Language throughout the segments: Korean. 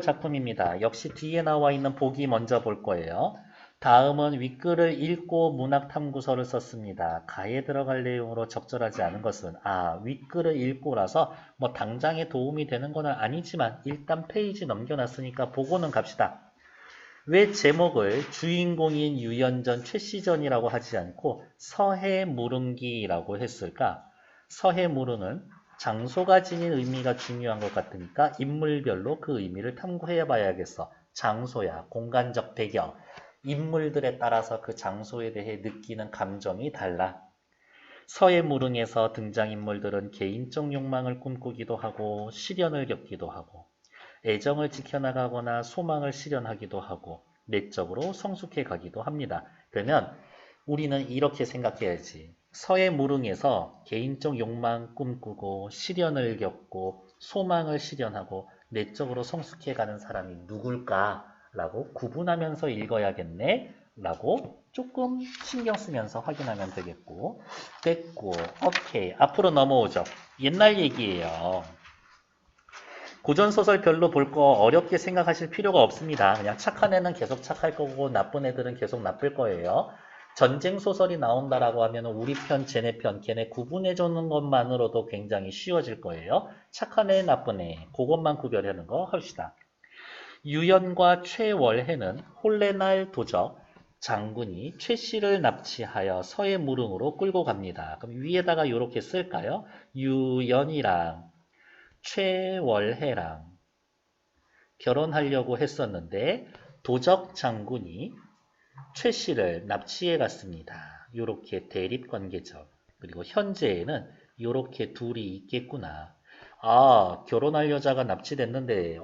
작품입니다. 역시 뒤에 나와 있는 보기 먼저 볼 거예요. 다음은 윗글을 읽고 문학탐구서를 썼습니다. 가에 들어갈 내용으로 적절하지 않은 것은 윗글을 읽고라서 뭐 당장에 도움이 되는 건 아니지만 일단 페이지 넘겨놨으니까 보고는 갑시다. 왜 제목을 주인공인 유연전 최시전이라고 하지 않고 서해무릉기라고 했을까? 서해무릉은 장소가 지닌 의미가 중요한 것 같으니까 인물별로 그 의미를 탐구해 봐야겠어. 장소야, 공간적 배경, 인물들에 따라서 그 장소에 대해 느끼는 감정이 달라. 서해무릉에서 등장인물들은 개인적 욕망을 꿈꾸기도 하고 시련을 겪기도 하고 애정을 지켜나가거나 소망을 실현하기도 하고 내적으로 성숙해 가기도 합니다. 그러면 우리는 이렇게 생각해야지. 서해무릉에서 개인적 욕망 꿈꾸고 시련을 겪고 소망을 실현하고 내적으로 성숙해 가는 사람이 누굴까? 라고 구분하면서 읽어야겠네? 라고 조금 신경 쓰면서 확인하면 되겠고 됐고 오케이 앞으로 넘어오죠. 옛날 얘기예요. 고전소설 별로 볼 거 어렵게 생각하실 필요가 없습니다. 그냥 착한 애는 계속 착할 거고 나쁜 애들은 계속 나쁠 거예요. 전쟁 소설이 나온다라고 하면 우리 편, 쟤네 편, 걔네 구분해 주는 것만으로도 굉장히 쉬워질 거예요. 착한 애, 나쁜 애, 그것만 구별하는 거 합시다. 유연과 최월해는 홀레날 도적 장군이 최씨를 납치하여 서해무릉으로 끌고 갑니다. 그럼 위에다가 이렇게 쓸까요? 유연이랑 최월해랑 결혼하려고 했었는데 도적 장군이 최씨를 납치해 갔습니다. 이렇게 대립관계죠. 그리고 현재에는 이렇게 둘이 있겠구나. 결혼할 여자가 납치됐는데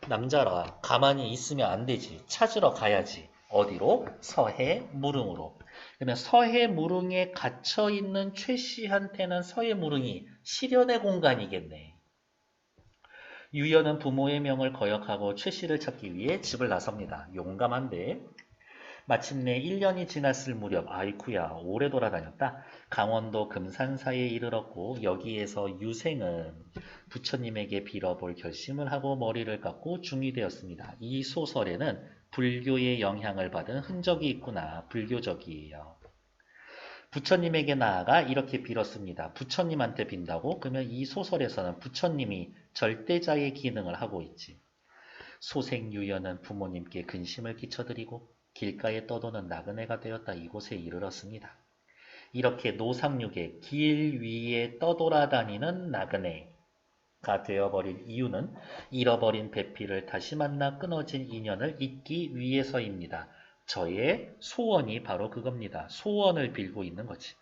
남자라 가만히 있으면 안 되지. 찾으러 가야지. 어디로? 서해무릉으로. 그러면 서해무릉에 갇혀있는 최씨한테는 서해무릉이 시련의 공간이겠네. 유연은 부모의 명을 거역하고 최씨를 찾기 위해 집을 나섭니다. 용감한데 마침내 1년이 지났을 무렵 아이쿠야 오래 돌아다녔다. 강원도 금산사에 이르렀고 여기에서 유생은 부처님에게 빌어볼 결심을 하고 머리를 깎고 중이 되었습니다. 이 소설에는 불교의 영향을 받은 흔적이 있구나. 불교적이에요. 부처님에게 나아가 이렇게 빌었습니다. 부처님한테 빈다고? 그러면 이 소설에서는 부처님이 절대자의 기능을 하고 있지. 소생유연은 부모님께 근심을 끼쳐드리고 길가에 떠도는 나그네가 되었다 이곳에 이르렀습니다. 이렇게 노상육의 길 위에 떠돌아다니는 나그네가 되어버린 이유는 잃어버린 배필을 다시 만나 끊어진 인연을 잇기 위해서입니다. 저의 소원이 바로 그겁니다. 소원을 빌고 있는 거지.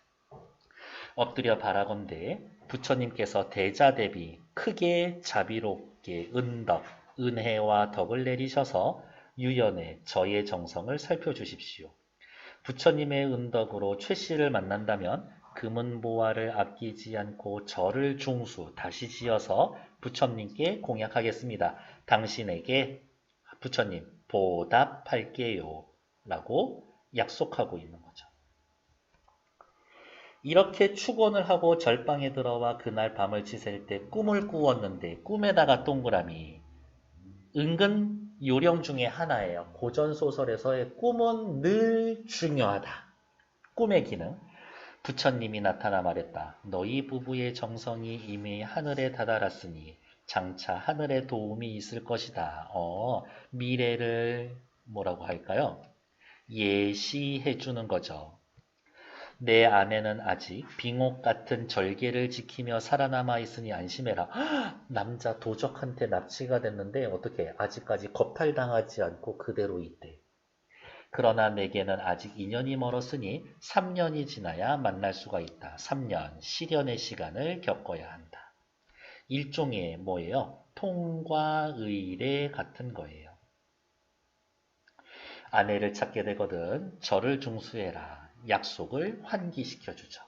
엎드려 바라건대 부처님께서 대자대비 크게 자비롭게 은덕, 은혜와 덕을 내리셔서 유연의 저의 정성을 살펴주십시오. 부처님의 은덕으로 최씨를 만난다면 금은보화를 아끼지 않고 절을 중수 다시 지어서 부처님께 공약하겠습니다. 당신에게 부처님 보답할게요. 라고 약속하고 있는 거죠. 이렇게 축원을 하고 절방에 들어와 그날 밤을 지샐 때 꿈을 꾸었는데 꿈에다가 동그라미. 은근 요령 중에 하나예요. 고전소설에서의 꿈은 늘 중요하다. 꿈의 기능. 부처님이 나타나 말했다. 너희 부부의 정성이 이미 하늘에 다다랐으니 장차 하늘에 도움이 있을 것이다. 미래를 뭐라고 할까요? 예시해 주는 거죠. 내 아내는 아직 빙옥 같은 절개를 지키며 살아남아 있으니 안심해라. 남자 도적한테 납치가 됐는데 어떻게 아직까지 거팔당하지 않고 그대로 있대. 그러나 내게는 아직 2년이 멀었으니 3년이 지나야 만날 수가 있다. 3년 시련의 시간을 겪어야 한다. 일종의 뭐예요? 통과 의례 같은 거예요. 아내를 찾게 되거든 저를 중수해라. 약속을 환기시켜주죠.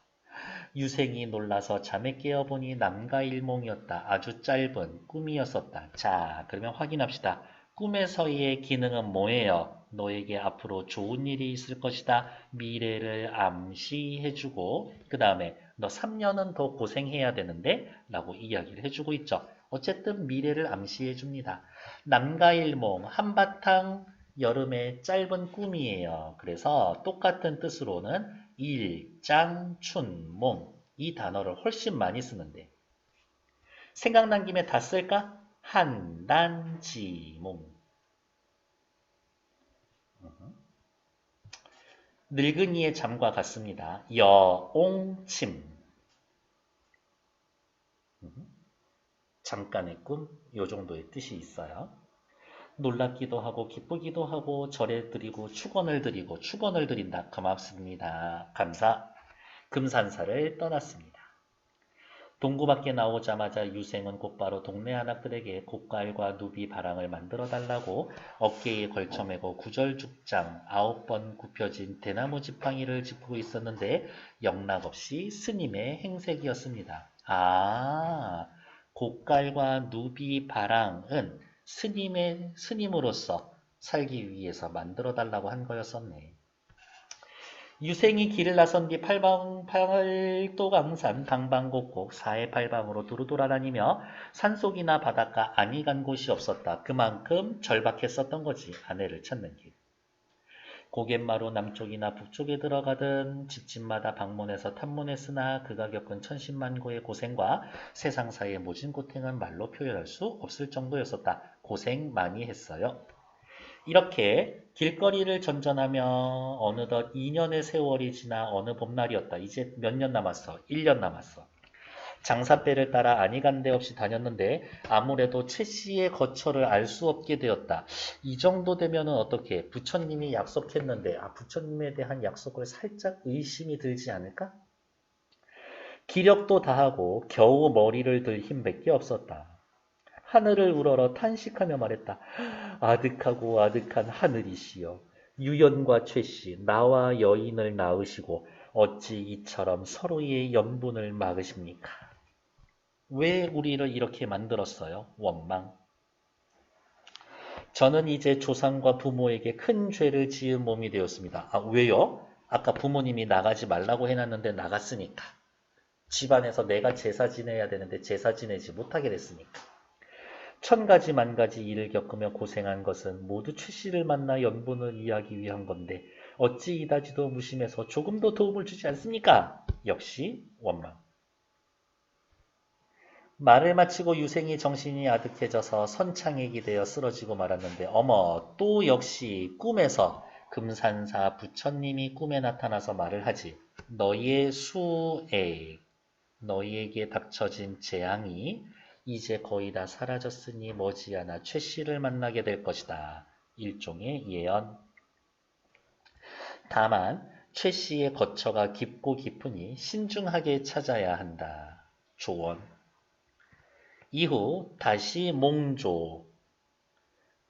유생이 놀라서 잠에 깨어보니 남과 일몽이었다. 아주 짧은 꿈이었었다. 자, 그러면 확인합시다. 꿈에서의 기능은 뭐예요? 너에게 앞으로 좋은 일이 있을 것이다. 미래를 암시해주고 그 다음에 너 3년은 더 고생해야 되는데 라고 이야기를 해주고 있죠. 어쨌든 미래를 암시해 줍니다. 남가일몽, 한바탕 여름의 짧은 꿈이에요. 그래서 똑같은 뜻으로는 일장춘몽 이 단어를 훨씬 많이 쓰는데 생각난 김에 다 쓸까? 한단지몽. 늙은이의 잠과 같습니다. 여옹침. 잠깐의 꿈, 요 정도의 뜻이 있어요. 놀랍기도 하고 기쁘기도 하고 절에 드리고 축원을 드리고 축원을 드린다. 고맙습니다. 감사. 금산사를 떠났습니다. 동구 밖에 나오자마자 유생은 곧바로 동네 아낙들에게 곶갈과 누비 바랑을 만들어 달라고 어깨에 걸쳐매고 구절죽장 9번 굽혀진 대나무 지팡이를 짚고 있었는데 영락없이 스님의 행색이었습니다. 아, 곶갈과 누비 바랑은 스님으로서 살기 위해서 만들어 달라고 한 거였었네. 유생이 길을 나선 뒤 팔방팔도강산 방방곡곡 사해팔방으로 두루 돌아다니며 산속이나 바닷가 아니 간 곳이 없었다. 그만큼 절박했었던 거지. 아내를 찾는 길. 고갯마루 남쪽이나 북쪽에 들어가든 집집마다 방문해서 탐문했으나 그가 겪은 천신만고의 고생과 세상사의 모진 고통은 말로 표현할 수 없을 정도였었다. 고생 많이 했어요. 이렇게 길거리를 전전하며 어느덧 2년의 세월이 지나 어느 봄날이었다. 이제 몇 년 남았어? 1년 남았어. 장사배를 따라 아니간데 없이 다녔는데 아무래도 최 씨의 거처를 알 수 없게 되었다. 이 정도 되면은 어떻게? 부처님이 약속했는데 부처님에 대한 약속을 살짝 의심이 들지 않을까? 기력도 다하고 겨우 머리를 들 힘밖에 없었다. 하늘을 우러러 탄식하며 말했다. 아득하고 아득한 하늘이시여. 유연과 최씨, 나와 여인을 낳으시고 어찌 이처럼 서로의 연분을 막으십니까? 왜 우리를 이렇게 만들었어요? 원망. 저는 이제 조상과 부모에게 큰 죄를 지은 몸이 되었습니다. 왜요? 아까 부모님이 나가지 말라고 해놨는데 나갔으니까. 집안에서 내가 제사 지내야 되는데 제사 지내지 못하게 됐으니까. 천가지 만가지 일을 겪으며 고생한 것은 모두 최 씨를 만나 연분을 이해하기 위한 건데 어찌 이다지도 무심해서 조금도 도움을 주지 않습니까? 역시 원망. 말을 마치고 유생이 정신이 아득해져서 선창액이 되어 쓰러지고 말았는데 어머 또 역시 꿈에서 금산사 부처님이 꿈에 나타나서 말을 하지. 너희의 수액, 너희에게 닥쳐진 재앙이 이제 거의 다 사라졌으니 머지않아 최 씨를 만나게 될 것이다. 일종의 예언. 다만 최 씨의 거처가 깊고 깊으니 신중하게 찾아야 한다. 조언. 이후 다시 몽조,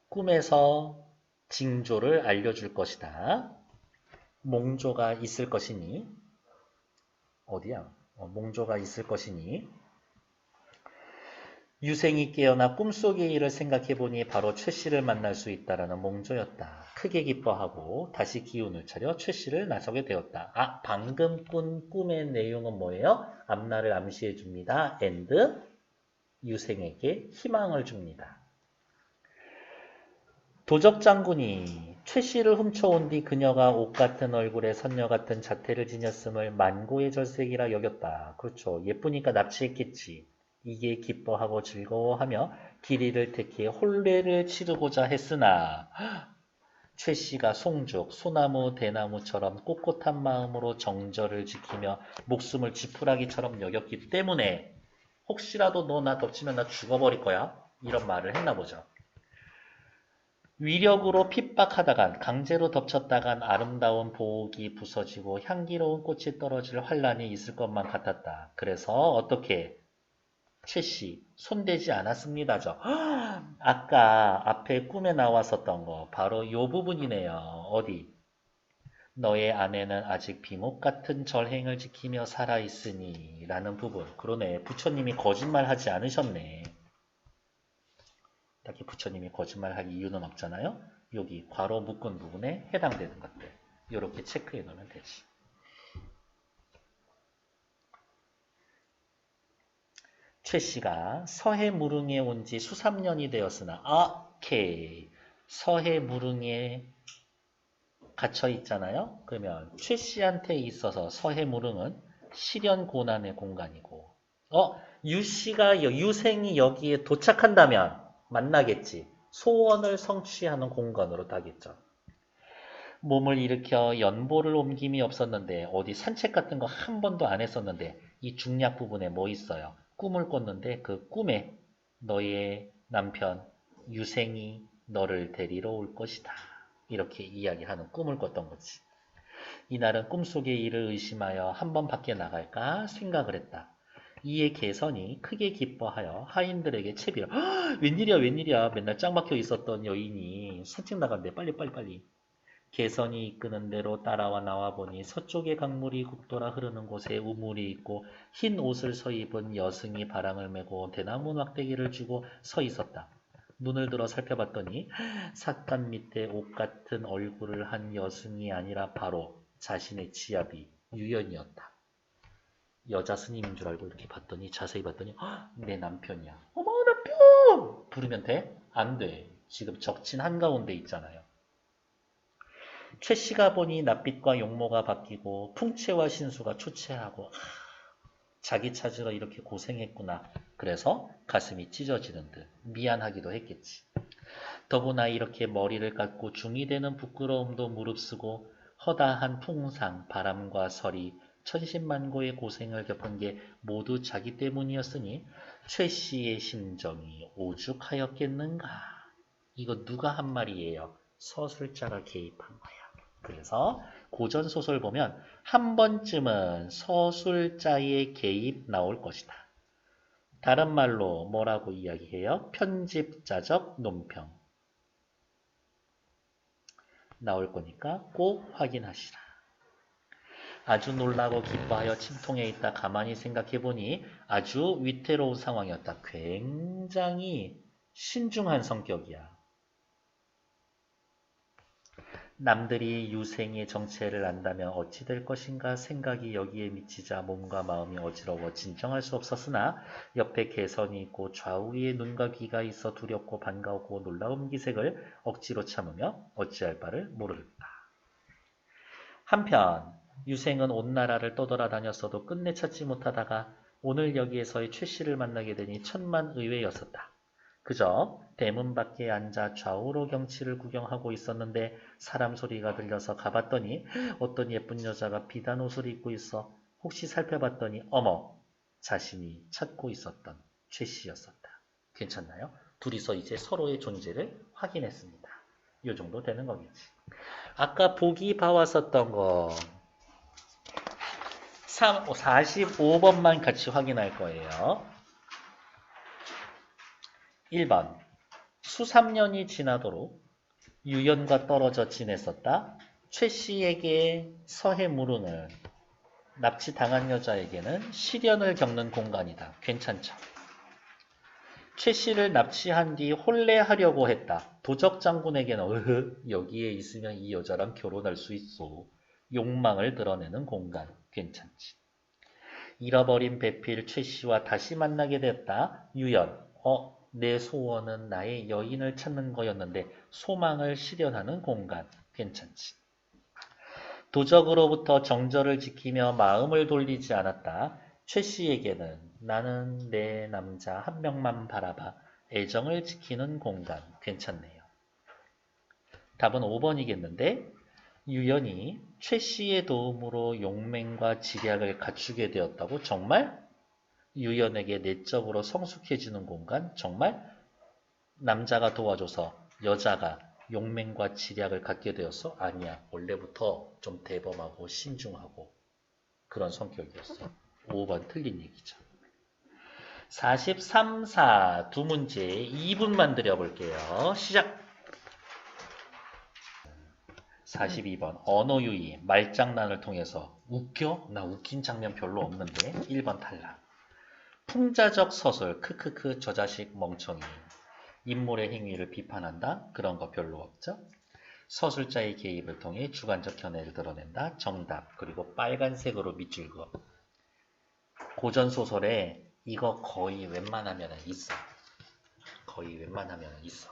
꿈에서 징조를 알려줄 것이다. 몽조가 있을 것이니 어디야? 몽조가 있을 것이니 유생이 깨어나 꿈속의 일을 생각해보니 바로 최 씨를 만날 수 있다라는 몽조였다. 크게 기뻐하고 다시 기운을 차려 최 씨를 나서게 되었다. 방금 꾼 꿈의 내용은 뭐예요? 앞날을 암시해 줍니다. and 유생에게 희망을 줍니다. 도적장군이 최 씨를 훔쳐온 뒤 그녀가 옷 같은 얼굴에 선녀 같은 자태를 지녔음을 만고의 절색이라 여겼다. 그렇죠. 예쁘니까 납치했겠지. 이게 기뻐하고 즐거워하며 길이를 택해 혼례를 치르고자 했으나 최 씨가 송죽, 소나무, 대나무처럼 꼿꼿한 마음으로 정절을 지키며 목숨을 지푸라기처럼 여겼기 때문에 혹시라도 너 나 덮치면 나 죽어버릴 거야. 이런 말을 했나 보죠. 위력으로 핍박하다간 강제로 덮쳤다간 아름다운 보옥이 부서지고 향기로운 꽃이 떨어질 환란이 있을 것만 같았다. 그래서 어떻게 최 씨 손대지 않았습니다죠. 아까 앞에 꿈에 나왔었던 거 바로 이 부분이네요. 어디? 너의 아내는 아직 비목 같은 절행을 지키며 살아있으니 라는 부분. 그러네. 부처님이 거짓말하지 않으셨네. 딱히 부처님이 거짓말할 이유는 없잖아요. 여기 괄호 묶은 부분에 해당되는 것들. 이렇게 체크해 놓으면 되지. 최 씨가 서해 무릉에 온 지 수삼년이 되었으나, 오케이. 서해 무릉에 갇혀 있잖아요. 그러면 최 씨한테 있어서 서해 무릉은 시련 고난의 공간이고, 유 씨가, 유생이 여기에 도착한다면 만나겠지. 소원을 성취하는 공간으로 가겠죠. 몸을 일으켜 연보를 옮김이 없었는데, 어디 산책 같은 거 한 번도 안 했었는데, 이 중략 부분에 뭐 있어요? 꿈을 꿨는데 그 꿈에 너의 남편 유생이 너를 데리러 올 것이다. 이렇게 이야기하는 꿈을 꿨던 거지. 이날은 꿈속의 일을 의심하여 한번 밖에 나갈까 생각을 했다. 이에 개선이 크게 기뻐하여 하인들에게 채비를, 웬일이야 웬일이야, 맨날 짱 박혀 있었던 여인이 산책 나간대. 빨리. 개선이 이끄는 대로 따라와 나와 보니 서쪽의 강물이 국도라 흐르는 곳에 우물이 있고 흰 옷을 서입은 여승이 바람을 메고 대나무 막대기를 쥐고 서 있었다. 눈을 들어 살펴봤더니 삿간 밑에 옷 같은 얼굴을 한 여승이 아니라 바로 자신의 지아비 유연이었다. 여자 스님인 줄 알고 이렇게 봤더니, 자세히 봤더니 내 남편이야. 어머, 남편! 부르면 돼? 안 돼. 지금 적친 한가운데 있잖아요. 최 씨가 보니 낯빛과 용모가 바뀌고 풍채와 신수가 초췌하고, 자기 찾으러 이렇게 고생했구나. 그래서 가슴이 찢어지는 듯 미안하기도 했겠지. 더구나 이렇게 머리를 깎고 중이 되는 부끄러움도 무릅쓰고 허다한 풍상, 바람과 서리, 천신만고의 고생을 겪은 게 모두 자기 때문이었으니 최 씨의 심정이 오죽하였겠는가. 이거 누가 한 말이에요? 서술자가 개입한 거야. 그래서 고전소설 보면 한 번쯤은 서술자의 개입 나올 것이다. 다른 말로 뭐라고 이야기해요? 편집자적 논평 나올 거니까 꼭 확인하시라. 아주 놀라고 기뻐하여 침통해 있다 가만히 생각해보니 아주 위태로운 상황이었다. 굉장히 신중한 성격이야. 남들이 유생의 정체를 안다면 어찌 될 것인가 생각이 여기에 미치자 몸과 마음이 어지러워 진정할 수 없었으나 옆에 개선이 있고 좌우에 눈과 귀가 있어 두렵고 반가웠고 놀라운 기색을 억지로 참으며 어찌할 바를 모르겠다. 한편 유생은 온 나라를 떠돌아다녔어도 끝내 찾지 못하다가 오늘 여기에서의 최 씨를 만나게 되니 천만의외였었다. 그저 대문 밖에 앉아 좌우로 경치를 구경하고 있었는데 사람 소리가 들려서 가봤더니 어떤 예쁜 여자가 비단 옷을 입고 있어 혹시 살펴봤더니 어머, 자신이 찾고 있었던 최 씨였었다. 괜찮나요? 둘이서 이제 서로의 존재를 확인했습니다. 이 정도 되는 거겠지. 아까 보기 봐왔었던 거 45번만 같이 확인할 거예요. 1번 수삼년이 지나도록 유연과 떨어져 지냈었다. 최 씨에게 서해 무릉을 납치당한 여자에게는 시련을 겪는 공간이다. 괜찮죠? 최 씨를 납치한 뒤 혼례하려고 했다. 도적 장군에게는 여기에 있으면 이 여자랑 결혼할 수 있어. 욕망을 드러내는 공간. 괜찮지? 잃어버린 배필 최 씨와 다시 만나게 됐다. 유연. 내 소원은 나의 여인을 찾는 거였는데 소망을 실현하는 공간. 괜찮지? 도적으로부터 정절을 지키며 마음을 돌리지 않았다. 최 씨에게는 나는 내 남자 한 명만 바라봐 애정을 지키는 공간. 괜찮네요. 답은 5번이겠는데 유연이 최 씨의 도움으로 용맹과 지략을 갖추게 되었다고? 정말? 유연에게 내적으로 성숙해지는 공간? 정말? 남자가 도와줘서 여자가 용맹과 지략을 갖게 되었어? 아니야. 원래부터 좀 대범하고 신중하고 그런 성격이었어. 5번 틀린 얘기죠. 43, 4 두 문제 2분만 드려볼게요. 시작! 42번 언어유희 말장난을 통해서 웃겨? 나 웃긴 장면 별로 없는데 1번 탈락. 풍자적 서술 크크크 저 자식 멍청이 인물의 행위를 비판한다? 그런 거 별로 없죠? 서술자의 개입을 통해 주관적 견해를 드러낸다? 정답. 그리고 빨간색으로 밑줄 그어. 고전소설에 이거 거의 웬만하면 있어. 거의 웬만하면 있어.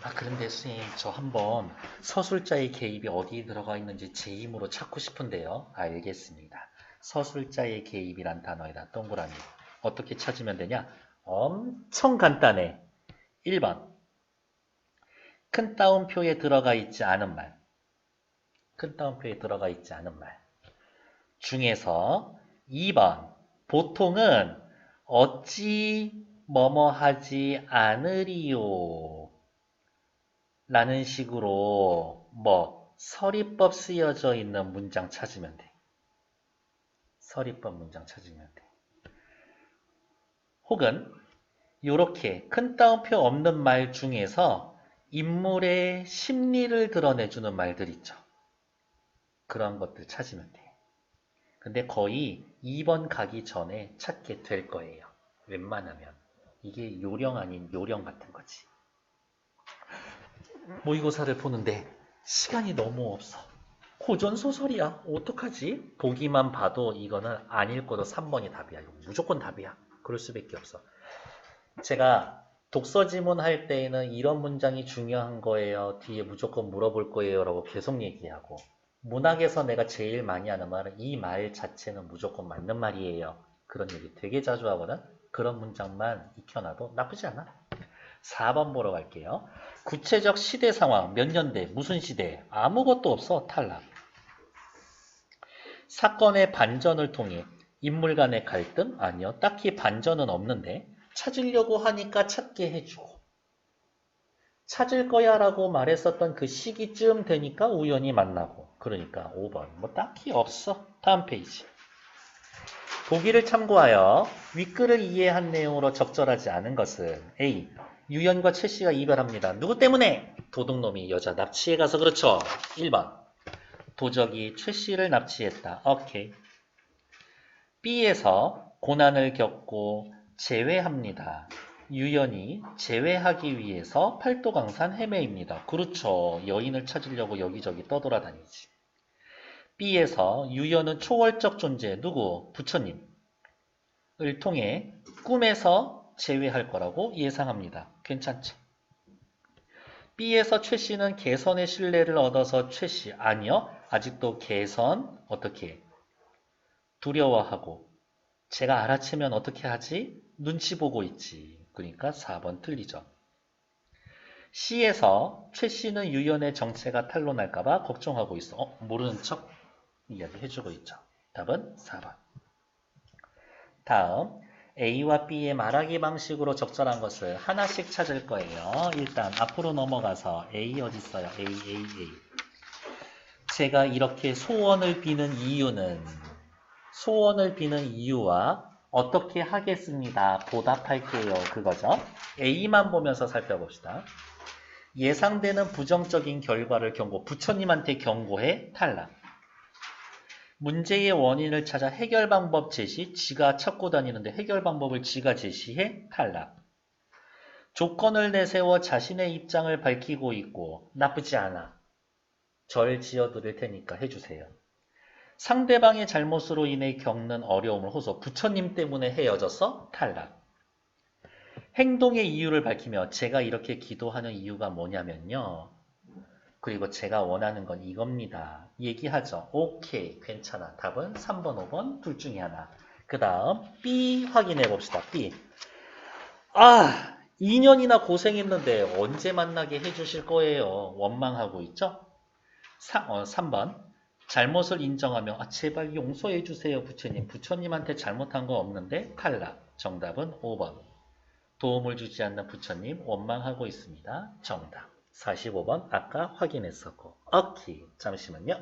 아, 그런데 선생님, 저 한번 서술자의 개입이 어디에 들어가 있는지 제 힘으로 찾고 싶은데요. 알겠습니다. 서술자의 개입이란 단어에다 동그라미. 어떻게 찾으면 되냐? 엄청 간단해. 1번. 큰 따옴표에 들어가 있지 않은 말. 큰 따옴표에 들어가 있지 않은 말. 중에서 2번. 보통은 어찌 뭐뭐 하지 않으리요 라는 식으로 서리법 쓰여져 있는 문장 찾으면 돼. 서리법 문장 찾으면 돼. 혹은 이렇게 큰 따옴표 없는 말 중에서 인물의 심리를 드러내주는 말들 있죠. 그런 것들 찾으면 돼. 근데 거의 2번 가기 전에 찾게 될 거예요. 웬만하면. 이게 요령 아닌 요령 같은 거지. 모의고사를 보는데 시간이 너무 없어. 고전소설이야. 어떡하지? 보기만 봐도 이거는 안 읽고도 3번이 답이야. 이거 무조건 답이야. 그럴 수밖에 없어. 제가 독서 지문 할 때에는 이런 문장이 중요한 거예요. 뒤에 무조건 물어볼 거예요. 라고 계속 얘기하고 문학에서 내가 제일 많이 하는 말은 이 말 자체는 무조건 맞는 말이에요. 그런 얘기 되게 자주 하거든. 그런 문장만 익혀놔도 나쁘지 않아. 4번 보러 갈게요. 구체적 시대 상황, 몇 년대, 무슨 시대, 아무것도 없어. 탈락. 사건의 반전을 통해 인물 간의 갈등? 아니요. 딱히 반전은 없는데 찾으려고 하니까 찾게 해주고 찾을 거야 라고 말했었던 그 시기쯤 되니까 우연히 만나고 그러니까 5번. 뭐 딱히 없어. 다음 페이지. 보기를 참고하여 윗글을 이해한 내용으로 적절하지 않은 것은 A. 유연과 최씨가 이별합니다. 누구 때문에? 도둑놈이 여자 납치해 가서 그렇죠. 1번. 도적이 최씨를 납치했다. 오케이. B에서 고난을 겪고 재회합니다. 유연이 재회하기 위해서 팔도강산 헤매입니다. 그렇죠. 여인을 찾으려고 여기저기 떠돌아다니지. B에서 유연은 초월적 존재, 누구? 부처님을 통해 꿈에서 재회할 거라고 예상합니다. 괜찮죠? B에서 최씨는 개선의 신뢰를 얻어서 최씨, 아니요. 아직도 개선, 어떻게? 두려워하고. 제가 알아채면 어떻게 하지? 눈치 보고 있지. 그러니까 4번 틀리죠. C에서 최씨는 유연의 정체가 탄로날까봐 걱정하고 있어. 모르는 척 이야기해주고 있죠. 답은 4번. 다음 A와 B의 말하기 방식으로 적절한 것을 하나씩 찾을 거예요. 일단 앞으로 넘어가서 A 어디 있어요? A. 제가 이렇게 소원을 비는 이유와 어떻게 하겠습니다. 보답할게요. 그거죠. A만 보면서 살펴봅시다. 예상되는 부정적인 결과를 부처님한테 경고해 탈락. 문제의 원인을 찾아 해결 방법 제시, 지가 찾고 다니는데 해결 방법을 지가 제시해 탈락. 조건을 내세워 자신의 입장을 밝히고 있고 나쁘지 않아. 절 지어드릴 테니까 해주세요. 상대방의 잘못으로 인해 겪는 어려움을 호소. 부처님 때문에 헤어져서 탈락. 행동의 이유를 밝히며 제가 이렇게 기도하는 이유가 뭐냐면요. 그리고 제가 원하는 건 이겁니다. 얘기하죠. 오케이, 괜찮아. 답은 3번, 5번 둘 중에 하나. 그 다음 B 확인해 봅시다. B. 2년이나 고생했는데 언제 만나게 해주실 거예요. 원망하고 있죠. 3번. 잘못을 인정하며 제발 용서해 주세요 부처님. 부처님한테 잘못한 거 없는데 탈락. 정답은 5번. 도움을 주지 않는 부처님 원망하고 있습니다. 정답. 45번 아까 확인했었고. 오케이. 잠시만요.